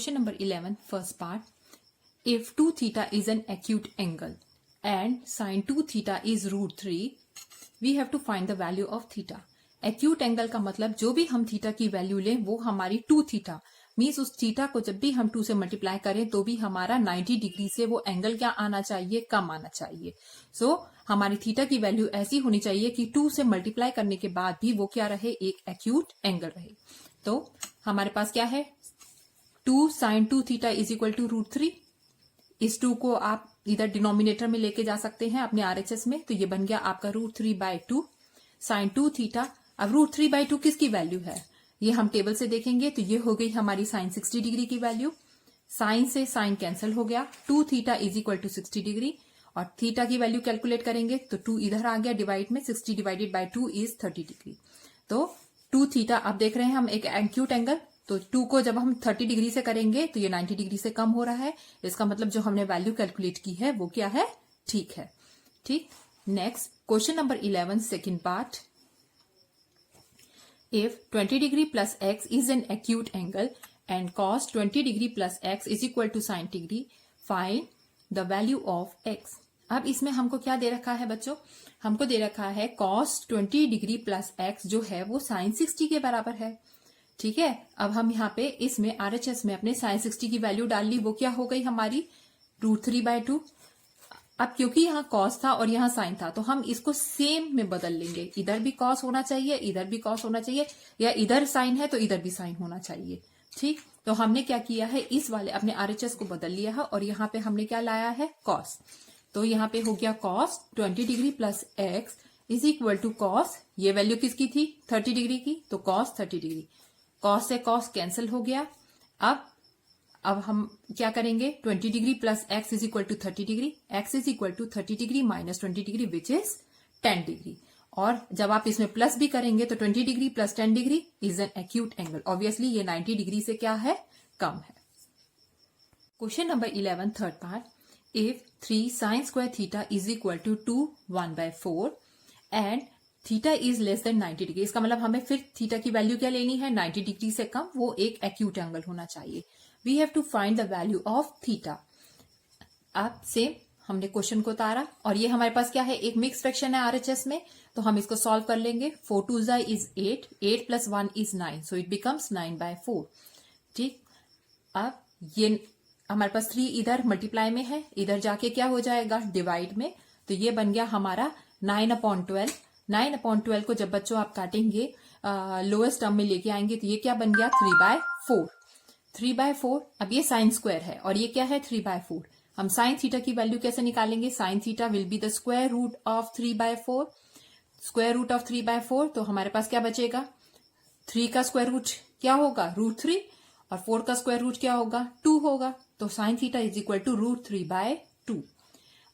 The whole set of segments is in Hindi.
Question number 11, first part. If 2 theta is an acute angle and sine 2 theta is root 3, we have to find the value of theta. Acute angle का मतलब जो भी हम थीटा की वैल्यू लें वो हमारी 2 थीटा मीन्स उस थीटा को जब भी हम 2 से मल्टीप्लाई करें तो भी हमारा 90 डिग्री से वो एंगल क्या आना चाहिए, कम आना चाहिए. सो हमारी थीटा की वैल्यू ऐसी होनी चाहिए कि 2 से मल्टीप्लाई करने के बाद भी वो क्या रहे, एक एक्यूट एंगल रहे. तो हमारे पास क्या है, 2 sine 2 theta is equal to root 3. इस 2 को आप इधर डिनोमिनेटर में लेके जा सकते हैं अपने RHS में, तो ये बन गया आपका रूट 3/2 साइन 2 थीटा. अब रूट 3/2 किसकी वैल्यू है, ये हम टेबल से देखेंगे. तो ये हो गई हमारी साइन 60 डिग्री की वैल्यू. साइन से साइन कैंसिल हो गया, 2 theta is equal to 60 degree. और थीटा की वैल्यू कैलकुलेट करेंगे तो 2 इधर आ गया डिवाइड में, 60 डिवाइडेड बाय 2 इज 30 डिग्री. तो 2 थीटा अब देख रहे हैं हम एक एक्यूट एंगल, तो 2 को जब हम 30 डिग्री से करेंगे तो ये 90 डिग्री से कम हो रहा है. इसका मतलब जो हमने वैल्यू कैलकुलेट की है वो क्या है, ठीक है. ठीक. Next question number 11 second part. If 20 degree plus x is an acute angle and cos 20 degree plus x is equal to sin degree, find the value of x. अब इसमें हमको क्या दे रखा है बच्चों, हमको दे रखा है cos 20 डिग्री प्लस x जो है वो sin 60 के बराबर है. ठीक है. अब हम यहाँ पे इसमें RHS में अपने sin 60 की वैल्यू डाल ली, वो क्या हो गई हमारी रूट 3/2. अब क्योंकि यहाँ कॉस था और यहाँ साइन था तो हम इसको सेम में बदल लेंगे. इधर भी कॉस होना चाहिए, इधर भी कॉस होना चाहिए, या इधर साइन है तो इधर भी साइन होना चाहिए. ठीक. तो हमने क्या किया है, इस वाले अपने RHS को बदल लिया है और यहाँ पे हमने क्या लाया है, कॉस. तो यहाँ पे हो गया cos 20 degree plus x is equal to cos, ये वैल्यू किसकी थी 30 डिग्री की, तो कॉस 30 डिग्री. कॉस से कॉस कैंसिल हो गया. अब हम क्या करेंगे, 20 degree plus x is equal to 30 degree, x is equal to 30 degree minus 20 degree which is 10 degree. और जब आप इसमें प्लस भी करेंगे तो 20 degree plus 10 degree is an acute angle. Obviously ये 90 डिग्री से क्या है, कम है. Question number 11 third part. If 3 sine square theta is equal to 2 1/4 and theta is less than 90 degree, इसका मतलब हमें फिर थीटा की वैल्यू क्या लेनी है, 90 डिग्री से कम, वो एक एक्यूट एंगल होना चाहिए. We have to find the value of theta. अब सेम हमने क्वेश्चन को उतारा और ये हमारे पास क्या है, एक मिक्स फ्रैक्शन है RHS में, तो हम इसको सॉल्व कर लेंगे. 4 2 is 8, 8 plus 1 is 9, so it becomes 9/4. ठीक. अब ये हमारे पास 3 इधर मल्टीप्लाई में है, इधर जाके क्या हो जाएगा, डिवाइड में. तो ये बन गया हमारा 9/12. 9/12 को जब बच्चों आप काटेंगे लोएस्ट टर्म में लेके आएंगे तो ये क्या बन गया 3/4. 3/4. अब ये साइन स्क्वायर है और ये क्या है 3/4. हम साइन थीटा की वैल्यू कैसे निकालेंगे, sine theta will be the square root of 3/4. Square root of 3/4, तो हमारे पास क्या बचेगा, 3 का स्क्वायर रूट क्या होगा, रूट 3, और 4 का स्क्वायर रूट क्या होगा, 2 होगा. तो sine theta is equal to root 3/2.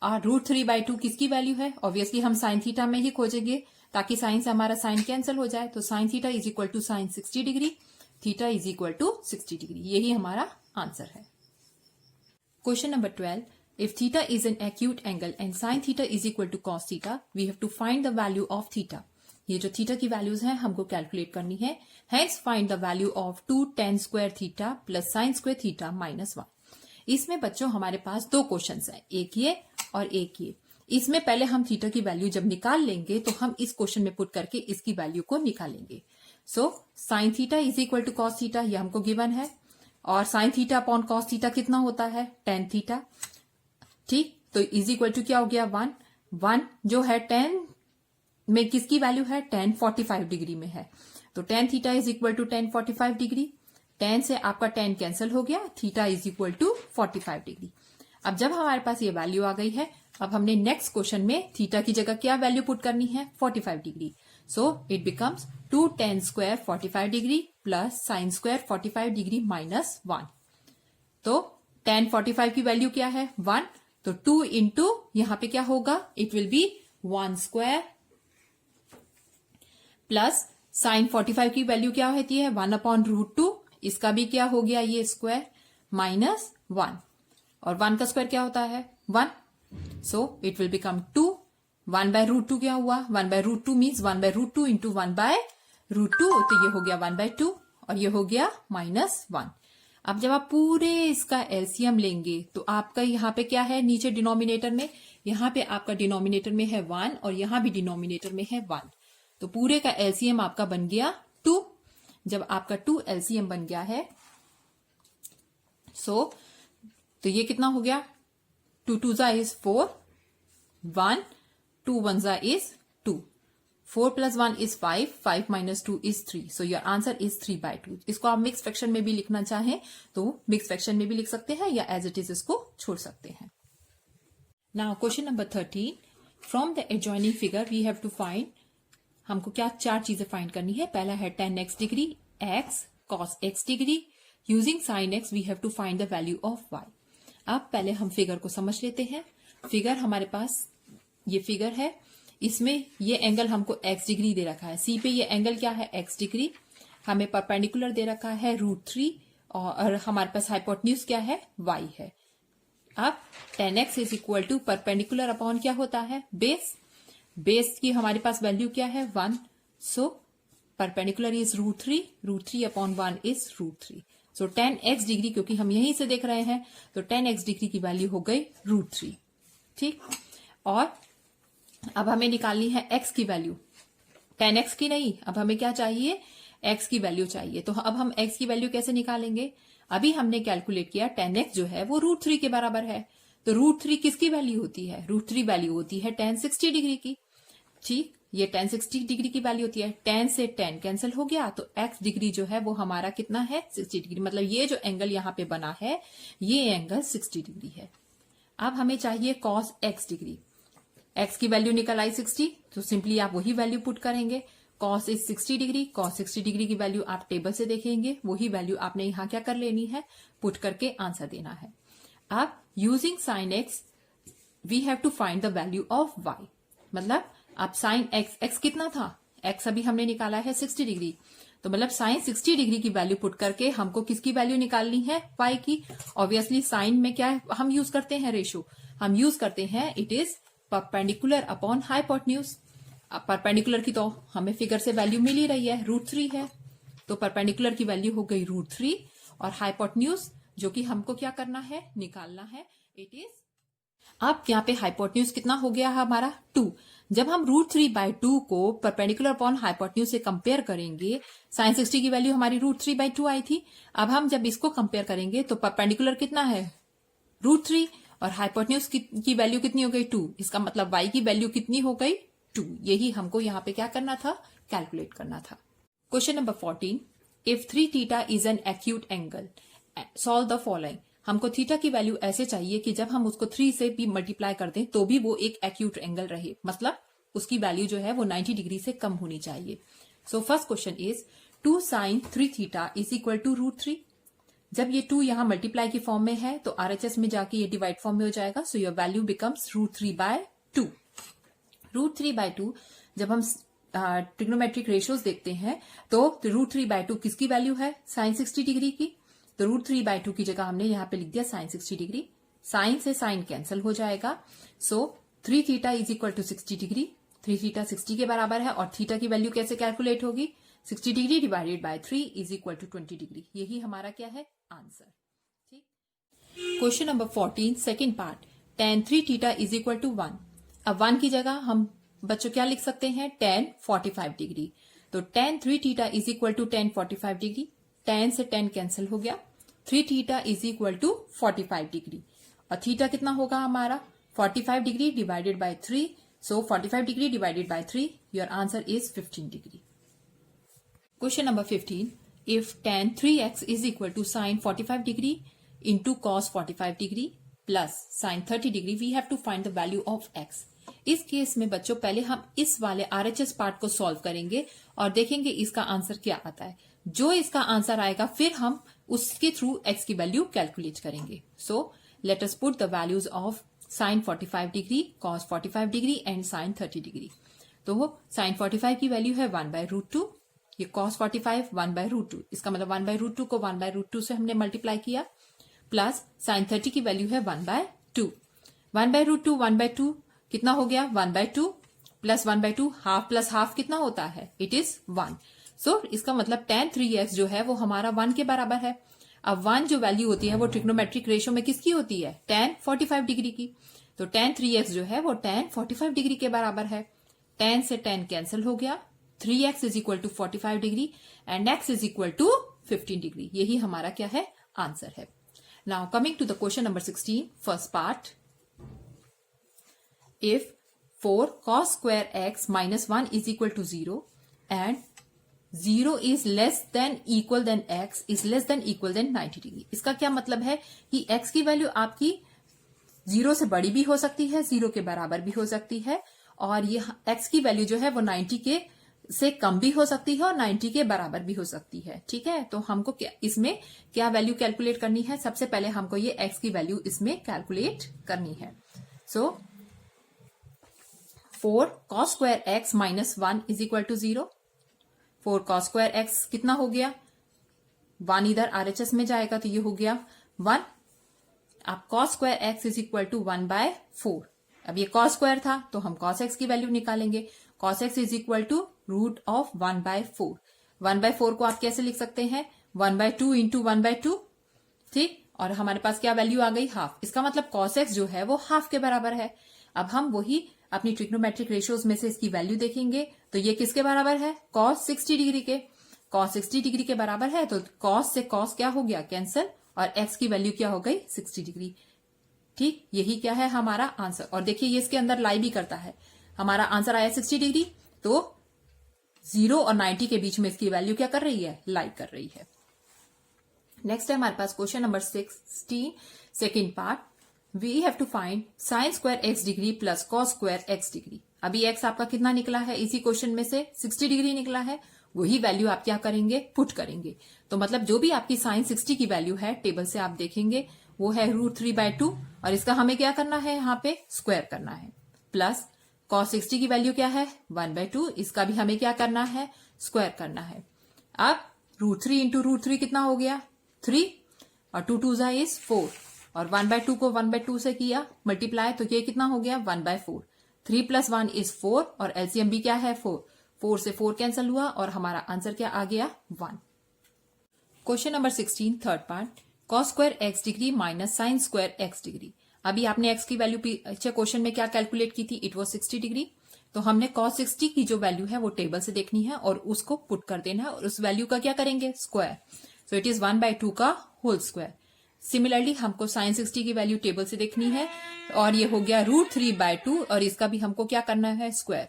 और रूट 3/2 किसकी वैल्यू है, ऑब्वियसली हम साइन थीटा में ही खोजेंगे ताकि साइन से हमारा साइन कैंसिल हो जाए. तो sine theta is equal to sine 60 degree, theta is equal to 60 degree. यही हमारा आंसर है. Question number 12. If theta is an acute angle and sine theta is equal to cos theta, we have to find the value of theta. ये जो थीटा की वैल्यूज हैं हमको कैलकुलेट करनी है. Hence find the value of 2 tan square theta plus sign square theta minus 1. इसमें बच्चों हमारे पास 2 क्वेश्चन है, एक ये और एक ये. इसमें पहले हम थीटा की वैल्यू जब निकाल लेंगे तो हम इस क्वेश्चन में पुट करके इसकी वैल्यू को निकालेंगे. So sine theta is equal to cos theta, ये हमको गिवन है, और sine theta upon cos theta कितना होता है, tan थीटा. ठीक. तो इज इक्वल टू क्या हो गया 1. 1 जो है tan में किसकी वैल्यू है, tan 45 डिग्री में है. तो tan theta is equal to tan 45 degree. tan से आपका tan कैंसिल हो गया, theta is equal to 45 degree. अब जब हमारे पास ये वैल्यू आ गई है, अब हमने नेक्स्ट क्वेश्चन में थीटा की जगह क्या वैल्यू पुट करनी है, 45 degree. So it becomes 2 tan square 45 degree plus sine square 45 degree minus 1. तो tan 45 की वैल्यू क्या है, 1. तो 2 इंटू यहां पे क्या होगा, it will be 1 square plus sign 45 की वैल्यू क्या होती है, 1/√2. इसका भी क्या हो गया, ये स्क्वायर माइनस 1, और 1 का स्क्वायर क्या होता है 1. So it will become 2. 1/√2 क्या हुआ, 1/√2 मीन्स 1/√2 इंटू 1/√2, तो ये हो गया 1/2 और ये हो गया -1. अब जब आप पूरे इसका एलसीएम लेंगे तो आपका यहाँ पे क्या है, नीचे डिनोमिनेटर में, यहाँ पे आपका डिनोमिनेटर में है 1 और यहाँ भी डिनोमिनेटर में है 1, तो पूरे का एलसीएम आपका बन गया 2। जब आपका 2 एलसीएम बन गया है तो ये कितना हो गया, 2 2 जा इज 4, 1 2 1 जा is 2, 4 + 1 is 5, 5 - 2 is 3, so your answer is 3/2। इसको आप मिक्स फ्रैक्शन में भी लिखना चाहें तो मिक्स फ्रैक्शन में भी लिख सकते हैं या एज इट इज इसको छोड़ सकते हैं। Now question number 13, from the adjoining figure we have to find, हमको क्या 4 चीजें फाइंड करनी है। पहला है tan x degree, x cos x degree, using sin x we have to find the value of y। अब पहले हम फिगर को समझ लेते हैं। फिगर हमारे पास ये फिगर है, इसमें ये एंगल हमको x डिग्री दे रखा है, सी पे ये एंगल क्या है, x डिग्री, हमें परपेंडिकुलर दे रखा है √3 और हमारे पास हाइपोटेन्यूज क्या है, y है। अब tan x is equal to perpendicular upon क्या होता है, बेस, बेस की हमारे पास वैल्यू क्या है 1, so perpendicular is √3 upon 1 is √3, so tan x degree, क्योंकि हम यहीं से देख रहे हैं तो tan x डिग्री की वैल्यू हो गई √3। ठीक, और अब हमें निकालनी है x की वैल्यू, tan x की नहीं, अब हमें क्या चाहिए, x की वैल्यू चाहिए। तो अब हम x की वैल्यू कैसे निकालेंगे, अभी हमने कैलकुलेट किया tan x जो है वो √3 के बराबर है, तो √3 किसकी वैल्यू होती है, √3 वैल्यू होती है tan 60 डिग्री की। ठीक, ये tan 60 डिग्री की वैल्यू होती है, tan से tan कैंसिल हो गया, तो x डिग्री जो है वो हमारा कितना है 60 डिग्री, मतलब ये जो एंगल यहाँ पे बना है ये एंगल 60 डिग्री है। अब हमें चाहिए cos x डिग्री, x की वैल्यू निकल आई 60, तो सिंपली आप वही वैल्यू पुट करेंगे, cos is 60 degree, cos 60 degree की वैल्यू आप टेबल से देखेंगे, वही वैल्यू आपने यहाँ क्या कर लेनी है, पुट करके आंसर देना है। अब using sin x we have to find the value of y, मतलब अब sin x कितना था, x अभी हमने निकाला है 60 डिग्री, तो मतलब sin 60 डिग्री की वैल्यू पुट करके हमको किसकी वैल्यू निकालनी है, y की। ऑब्वियसली साइन में क्या हम यूज करते हैं, रेशो हम यूज करते हैं, it is perpendicular upon hypotenuse. अब परपेंडिकुलर की तो हमें फिगर से वैल्यू मिल ही रही है, √3 है, तो परपेंडिकुलर की वैल्यू हो गई √3 और हाइपोटेन्यूज जो कि हमको क्या करना है, निकालना है, इट इज, अब यहाँ पे हाइपोटेन्यूज कितना हो गया हमारा 2। जब हम √3/2 को परपेंडिकुलर अपॉन हाइपोटेन्यूज से कंपेयर करेंगे, sin 60 की वैल्यू हमारी √3/2 आई थी, अब हम जब इसको कंपेयर करेंगे तो परपेंडिकुलर कितना है √3 और हाइपोटेन्यूज की वैल्यू कितनी हो गई 2, इसका मतलब y की वैल्यू कितनी हो गई 2। यही हमको यहाँ पे क्या करना था, कैलकुलेट करना था। Question number 14, if 3θ is an acute angle solve the following. हमको थीटा की वैल्यू ऐसे चाहिए कि जब हम उसको 3 से भी मल्टीप्लाई कर दें तो भी वो एक एक्यूट एंगल रहे, मतलब उसकी वैल्यू जो है वो 90 डिग्री से कम होनी चाहिए। So first question is 2 sin 3θ is equal to √3। जब ये 2 यहाँ मल्टीप्लाई की फॉर्म में है तो RHS में जाके ये डिवाइड फॉर्म में हो जाएगा, सो योर वैल्यू बिकम्स √3/2। √3/2 जब हम ट्रिग्नोमेट्रिक रेशियोज देखते हैं तो √3/2 किसकी वैल्यू है, sin 60 डिग्री की, तो √3/2 की जगह हमने यहाँ पे लिख दिया sin 60 डिग्री, साइन से साइन कैंसिल हो जाएगा, सो 3θ इज इक्वल टू 60 डिग्री, 3θ 60 के बराबर है और थीटा की वैल्यू कैसे कैलकुलेट होगी, 60 degree divided by 3 is equal to 20 degree. यही हमारा क्या है, आंसर। ठीक, question number 14 second part, tan 3θ is equal to 1। अब 1 की जगह हम बच्चों क्या लिख सकते हैं, tan 45 डिग्री, तो tan 3θ is equal to tan 45 degree, tan से tan कैंसिल हो गया, 3θ इज इक्वल टू 45 डिग्री और थीटा कितना होगा हमारा 45 degree divided by 3, so 45 degree divided by 3, your answer is 15 degree. Question number 15, if tan 3x is equal to sin 45 degree into cos 45 degree plus sin 30 degree, we have to find the value of x। इस केस में बच्चों पहले हम इस वाले RHS पार्ट को सॉल्व करेंगे और देखेंगे इसका आंसर क्या आता है। जो इसका आंसर आएगा फिर हम उसके थ्रू x की वैल्यू कैलकुलेट करेंगे। So let us put the values of sin 45 degree, cos 45 degree and sin 30 degree. तो sin 45 की वैल्यू है 1/√2, ये cos 45 1/√2, इसका मतलब 1/√2 को 1/√2 से हमने मल्टीप्लाई किया, प्लस sin 30 की वैल्यू है 1/2, 1/√2 1/2 कितना हो गया 1/2 प्लस 1/2, हाफ प्लस हाफ कितना होता है, इट इज 1। सो इसका मतलब tan 3x जो है वो हमारा 1 के बराबर है। अब 1 जो वैल्यू होती है वो ट्रिग्नोमेट्रिक रेशियो में किसकी होती है, tan 45 डिग्री की। तो tan 3x जो है वो tan 45 डिग्री के बराबर है। tan से tan कैंसिल हो गया, 3x is equal to 45 degree and x is equal to 15 degree. यही हमारा क्या है, आंसर है। Now coming to the question number 16, first part. If 4 cos square x minus 1 is equal to 0 and 0 is less than equal than x is less than equal than 90 degree. इसका क्या मतलब है कि x की वैल्यू आपकी 0 से बड़ी भी हो सकती है, 0 के बराबर भी हो सकती है, और ये x की वैल्यू जो है वो 90 के से कम भी हो सकती है और 90 के बराबर भी हो सकती है। ठीक है, तो हमको इसमें क्या वैल्यू कैलकुलेट करनी है, सबसे पहले हमको ये x की वैल्यू इसमें कैलकुलेट करनी है। सो 4 cos square x minus 1 is equal to 0। 4 cos square x कितना हो गया, 1 इधर RHS में जाएगा तो ये हो गया 1। अब cos square x is equal to 1/4। अब ये cos square था तो हम cos x की वैल्यू निकालेंगे। cos x is equal to root of 1/4। 1/4 को आप कैसे लिख सकते हैं, 1/2 इंटू 1/2। ठीक, और हमारे पास क्या वैल्यू आ गई, हाफ। इसका मतलब cos x जो है वो हाफ के बराबर है। अब हम वही अपनी ट्रिग्नोमेट्रिक रेशियोज में से इसकी वैल्यू देखेंगे तो ये किसके बराबर है, cos 60 डिग्री के। cos 60 डिग्री के बराबर है तो cos से cos क्या हो गया, कैंसिल, और x की वैल्यू क्या हो गई, 60 डिग्री। ठीक, यही क्या है हमारा आंसर। और देखिए ये इसके अंदर लाई भी करता है। हमारा आंसर आया 60 डिग्री, तो 0 और 90 के बीच में इसकी वैल्यू क्या कर रही है, लाई कर रही है। नेक्स्ट है हमारे पास question number 16, second part. We have to find sine square x degree plus cos square x degree. अभी x आपका कितना निकला है, इसी क्वेश्चन में से 60 डिग्री निकला है। वही वैल्यू आप क्या करेंगे, पुट करेंगे। तो मतलब जो भी आपकी साइन 60 की वैल्यू है टेबल से आप देखेंगे वो है √3/2, और इसका हमें क्या करना है, यहाँ पे स्क्वायर करना है। प्लस cos 60 की वैल्यू क्या है, 1/2, इसका भी हमें क्या करना है, स्क्वायर करना है। अब √3 इंटू √3 कितना हो गया, 3, और 2 2 इज 4, और 1/2 को 1/2 से किया मल्टीप्लाई तो ये कितना हो गया, 1/4। 3 + 1 इज 4, और एलसीएम भी क्या है, 4। 4 से 4 कैंसिल हुआ और हमारा आंसर क्या आ गया, 1। Question number 16, third part. cos square x degree minus sign square x degree. अभी आपने x की वैल्यू पीछे क्वेश्चन में क्या कैलकुलेट की थी, इट वाज 60 डिग्री। तो हमने cos 60 की जो वैल्यू है वो टेबल से देखनी है और उसको पुट कर देना है, और उस वैल्यू का क्या करेंगे, स्क्वायर। सो इट इज 1/2 का होल स्क्वायर। सिमिलरली हमको साइन 60 की वैल्यू टेबल से देखनी है, और ये हो गया √3/2, और इसका भी हमको क्या करना है, स्क्वायर।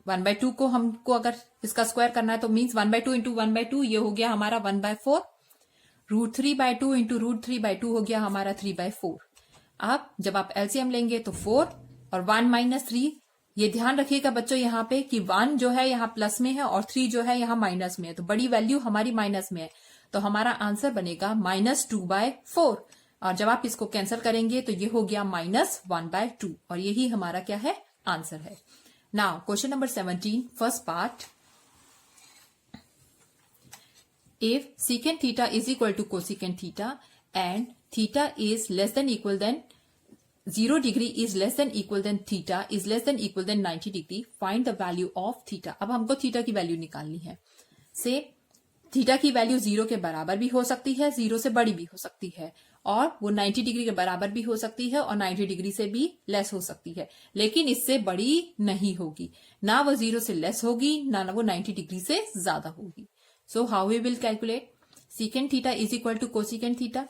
1/2 को हमको अगर इसका स्क्वायर करना है तो मीन्स 1/2 इंटू 1/2 ये हो गया हमारा 1/4। √3/2 इंटू √3/2 हो गया हमारा 3/4। अब जब आप एलसीएम लेंगे तो 4 और 1 - 3। ये ध्यान रखिएगा बच्चों यहाँ पे कि 1 जो है यहाँ प्लस में है और 3 जो है यहाँ माइनस में है, तो बड़ी वैल्यू हमारी माइनस में है, तो हमारा आंसर बनेगा -2/4। और जब आप इसको कैंसिल करेंगे तो ये हो गया -1/2, और यही हमारा क्या है, आंसर है। Now question number 17, first part. If secant theta is equal to cosecant theta and theta is less than equal than 0 degree is less than equal than theta is less than equal than 90 degree, find the value of theta। अब हमको थीटा की वैल्यू निकालनी है। से थीटा की वैल्यू 0 के बराबर भी हो सकती है, 0 से बड़ी भी हो सकती है, और वो 90 डिग्री के बराबर भी हो सकती है और 90 डिग्री से भी लेस हो सकती है, लेकिन इससे बड़ी नहीं होगी। ना वो 0 से लेस होगी, ना वो 90 डिग्री से ज्यादा होगी। So how we will calculate? Secant theta is equal to cosecant theta।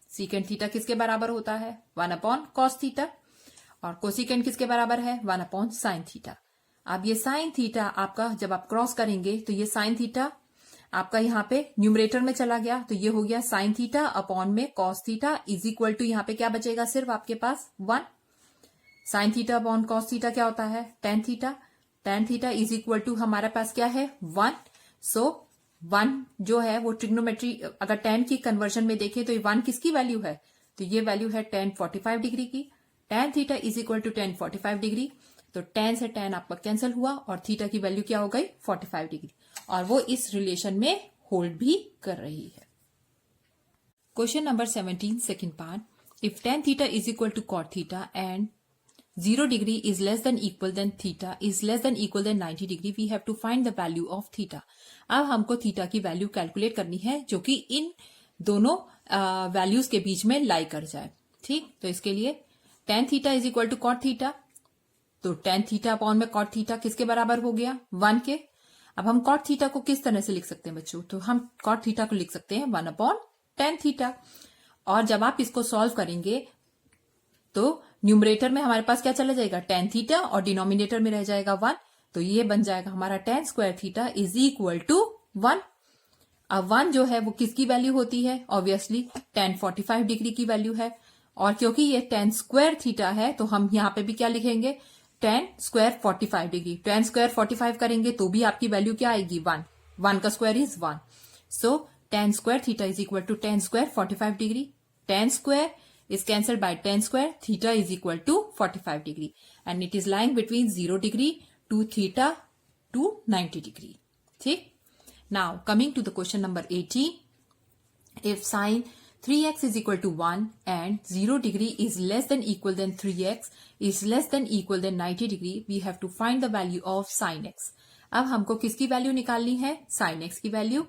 Secant theta किसके बराबर होता है, 1/cos theta, और cosecant किसके बराबर है, 1/sin theta। अब ये sin theta आपका जब आप क्रॉस करेंगे तो ये sin theta आपका यहाँ पे न्यूमरेटर में चला गया, तो ये हो गया sin theta अपॉन में cos theta is equal to यहाँ पे क्या बचेगा, सिर्फ आपके पास 1। sin theta upon cos theta क्या होता है, tan theta। tan theta is equal to हमारे पास क्या है, 1। सो 1 जो है वो ट्रिग्नोमेट्री अगर tan की कन्वर्जन में देखें तो ये 1 किसकी वैल्यू है, तो ये वैल्यू है tan 45 डिग्री की। tan theta is equal to tan 45 degree, तो tan से tan आपका कैंसिल हुआ और थीटा की वैल्यू क्या हो गई, 45 डिग्री, और वो इस रिलेशन में होल्ड भी कर रही है। Question number 17, second part. If tan theta is equal to cot theta and 0 degree is less than equal than theta is less than equal than 90 degree, we have to find the value of theta. अब हमको थीटा की वैल्यू कैलकुलेट करनी है जो कि इन दोनों वैल्यूज के बीच में लाई कर जाए. ठीक, तो इसके लिए tan theta is equal to cot theta. तो tan थीटा अपॉन में कॉट थीटा किसके बराबर हो गया? 1 के. अब हम कॉट थीटा को किस तरह से लिख सकते हैं बच्चों? तो हम कॉट थीटा को लिख सकते हैं 1 अपॉन tan थीटा. और जब आप इसको सॉल्व करेंगे तो न्यूमरेटर में हमारे पास क्या चला जाएगा? tan थीटा, और डिनोमिनेटर में रह जाएगा 1. तो ये बन जाएगा हमारा tan square theta is equal to 1. अब 1 जो है वो किसकी वैल्यू होती है? ऑब्वियसली tan 45 डिग्री की वैल्यू है. और क्योंकि ये tan स्क्वायर थीटा है तो हम यहाँ पे भी क्या लिखेंगे? tan square 45 degree. tan square 45 करेंगे तो भी आपकी वैल्यू क्या आएगी? 1. 1 का स्क्वायर इज 1. सो tan square theta is equal to tan square 45 degree. tan square is cancelled by tan square. Theta is equal to 45 degree and it is lying between 0 degree to theta to 90 degree. ठीक. Now coming to the question number 80. If sine 3x is equal to 1 and 0 degree is less than equal than 3x is less than equal than 90 degree, we have to find the value of sin x. अब हमको किसकी वैल्यू निकालनी है? sin x की वैल्यू,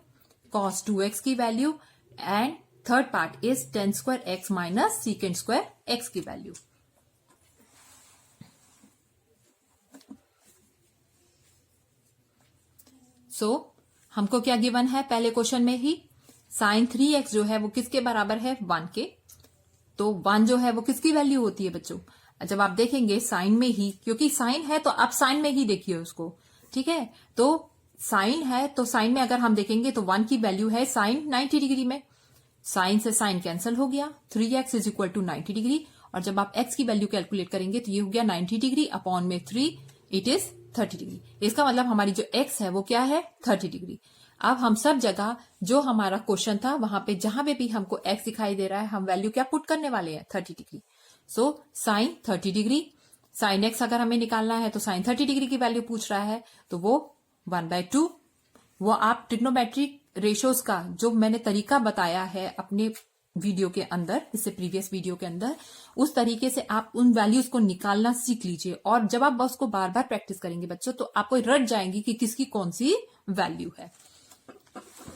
cos 2x की value and third part is tan square x minus secant square x की वैल्यू. सो हमको क्या गिवन है पहले क्वेश्चन में ही? sin 3x जो है वो किसके बराबर है? 1 के. तो 1 जो है वो किसकी वैल्यू होती है बच्चों? जब आप देखेंगे साइन में ही, क्योंकि साइन है तो आप साइन में ही देखिए उसको. ठीक है, तो साइन है तो साइन में अगर हम देखेंगे तो 1 की वैल्यू है साइन 90 डिग्री में. साइन से साइन कैंसिल हो गया. 3x is equal to 90 degree. और जब आप x की वैल्यू कैलकुलेट करेंगे तो ये हो गया 90 डिग्री अपॉन में 3, इट इज 30 डिग्री. इसका मतलब हमारी जो x है वो क्या है? 30 डिग्री. अब हम सब जगह जो हमारा क्वेश्चन था वहां पे जहां पे भी हमको x दिखाई दे रहा है हम वैल्यू क्या पुट करने वाले हैं? 30 degree. So sine 30 degree. Sine x अगर हमें निकालना है तो साइन 30 डिग्री की वैल्यू पूछ रहा है तो वो 1/2. वो आप ट्रिग्नोमेट्रिक रेशोज का जो मैंने तरीका बताया है अपने वीडियो के अंदर, इससे प्रीवियस वीडियो के अंदर, उस तरीके से आप उन वैल्यूज को निकालना सीख लीजिए. और जब आप उसको बार बार प्रैक्टिस करेंगे बच्चों तो आपको रट जाएंगी कि किसकी कौन सी वैल्यू है.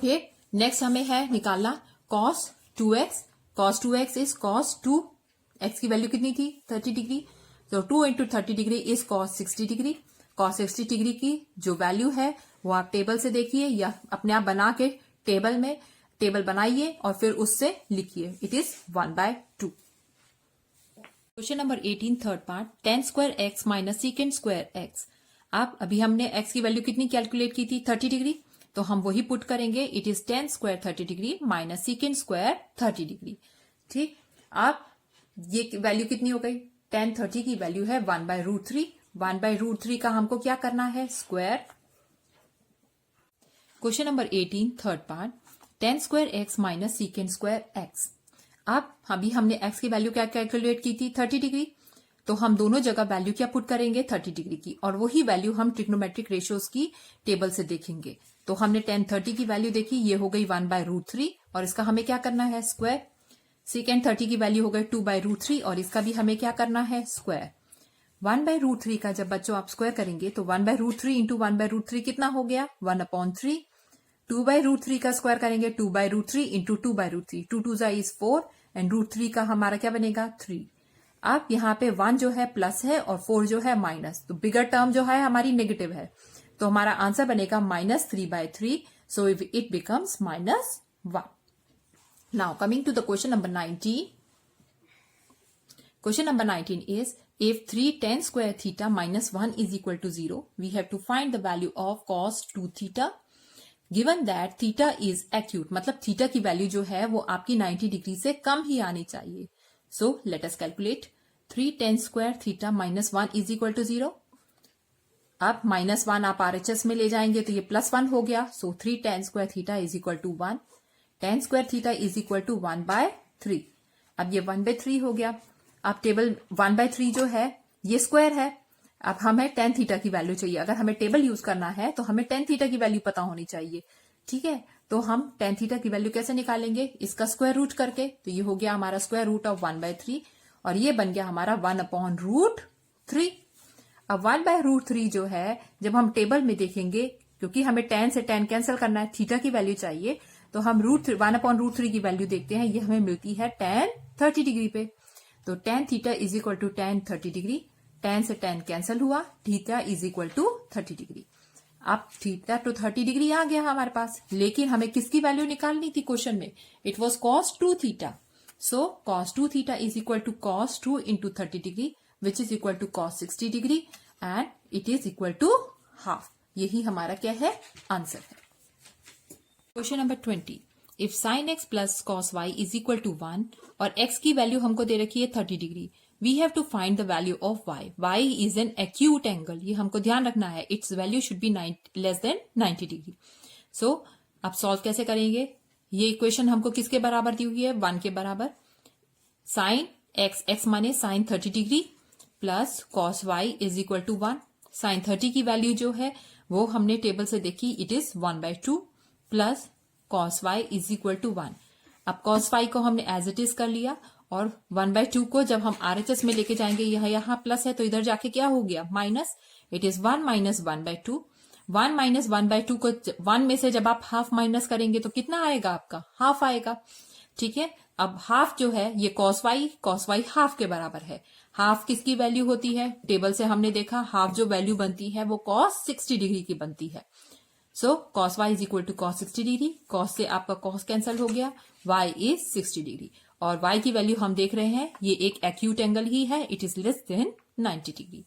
फिर नेक्स्ट हमें है निकालना cos 2x. cos 2x is cos 2. x की वैल्यू कितनी थी? 30 डिग्री. तो 2 into 30 degree is cos 60 degree. cos 60 degree की जो वैल्यू है वो आप टेबल से देखिए या अपने आप बना के टेबल बनाइए और फिर उससे लिखिए. It is 1/2. Question number 18 third part. tan square x minus secant square x. अब अभी हमने x की वैल्यू कितनी कैलकुलेट की थी? 30 डिग्री. तो हम वही पुट करेंगे. It is tan square 30 degree minus secant square 30 degree. ठीक. अब ये वैल्यू कितनी हो गई? tan 30 की वैल्यू है 1/√3. 1/√3 का हमको क्या करना है? Square. Question number 18 third part. tan square x minus secant square x. अब अभी हमने x की वैल्यू क्या कैलकुलेट की थी? 30 डिग्री. तो हम दोनों जगह वैल्यू क्या पुट करेंगे? 30 डिग्री की. और वही वैल्यू हम ट्रिग्नोमेट्रिक रेशियोज की टेबल से देखेंगे. तो हमने tan 30 की वैल्यू देखी, ये हो गई 1/√3 और इसका हमें क्या करना है? स्क्वायर. secant 30 की वैल्यू हो गई 2/√3 और इसका भी हमें क्या करना है? स्क्वायर. 1/√3 का जब बच्चों आप स्क्वायर करेंगे तो 1/√3 इंटू 1/√3 कितना हो गया? 1/3. 2/√3 का स्क्वायर करेंगे 2/√3 इंटू 2/√3. 2 2 इज 4 एंड √3 का हमारा क्या बनेगा? 3. अब यहाँ पे 1 जो है प्लस है और 4 जो है माइनस. तो बिगर टर्म जो है हमारी नेगेटिव है तो हमारा आंसर बनेगा -3/3. So it becomes -1. Now coming to the question number 19. Question number 19 is, if 3 tan square theta minus 1 is equal to 0, we have to find the value of cos 2 theta. Given that theta is acute, मतलब theta की वैल्यू जो है वो आपकी 90 डिग्री से कम ही आनी चाहिए. So let us calculate. 3 tan square theta minus 1 is equal to 0. अब -1 आप RHS में ले जाएंगे तो ये +1 हो गया. So 3 tan square theta is equal to 1. tan square theta is equal to 1/3. अब ये 1/3 हो गया. अब टेबल 1/3 जो है ये स्क्वायर है. अब हमें tan थीटा की वैल्यू चाहिए. अगर हमें टेबल यूज करना है तो हमें tan थीटा की वैल्यू पता होनी चाहिए. ठीक है, तो हम tan थीटा की वैल्यू कैसे निकालेंगे? इसका स्क्वायर रूट करके. तो ये हो गया हमारा स्क्वायर रूट ऑफ 1/3 और ये बन गया हमारा 1/√3. 3। अब 1/√3 जो है जब हम टेबल में देखेंगे, क्योंकि हमें tan से tan कैंसिल करना है, थीटा की वैल्यू चाहिए, तो हम 1/√3 की वैल्यू देखते हैं। ये हमें मिलती है tan 30 डिग्री पे। तो tan theta is equal to tan 30 degree. tan से tan कैंसिल हुआ, theta is equal to 30 degree. अब थीटा तो 30 डिग्री आ गया हमारे पास, लेकिन हमें किसकी वैल्यू निकालनी थी क्वेश्चन में? It was cos 2 theta. So cos 2 theta is equal to cos 2 into 30 degree which is equal to cos 60 degree and it is equal to half. यही हमारा क्या है? आंसर है। Question number 20, if sin x plus cos y is equal to 1 और x की वैल्यू हमको दे रखी है 30 degree, we have to find the value of y। y is an acute angle, ये हमको ध्यान रखना है। Its value should be less than 90 degree. So अब सॉल्व कैसे करेंगे? ये इक्वेशन हमको किसके बराबर दी हुई है? 1 के बराबर। साइन x, x माने sine 30 degree plus cos y is equal to 1। Sine 30 की वैल्यू जो है वो हमने टेबल से देखी, it is 1/2 plus cos y is equal to 1। अब cos y को हमने एज इट इज कर लिया और 1/2 को जब हम RHS में लेके जाएंगे, यहाँ प्लस है तो इधर जाके क्या हो गया? Minus. It is 1 minus 1/2। 1 minus 1/2 को 1 में से जब आप हाफ माइनस करेंगे तो कितना आएगा? आपका हाफ आएगा। ठीक है, अब हाफ जो है ये cos y हाफ के बराबर है। हाफ किसकी वैल्यू होती है? टेबल से हमने देखा हाफ जो वैल्यू बनती है वो cos 60 डिग्री की बनती है। So cos y is equal to cos 60 degree. cos से आपका cos कैंसिल हो गया, y इज 60 डिग्री और y की वैल्यू हम देख रहे हैं, ये एक एक्यूट एंगल ही है, it is less than 90 degree.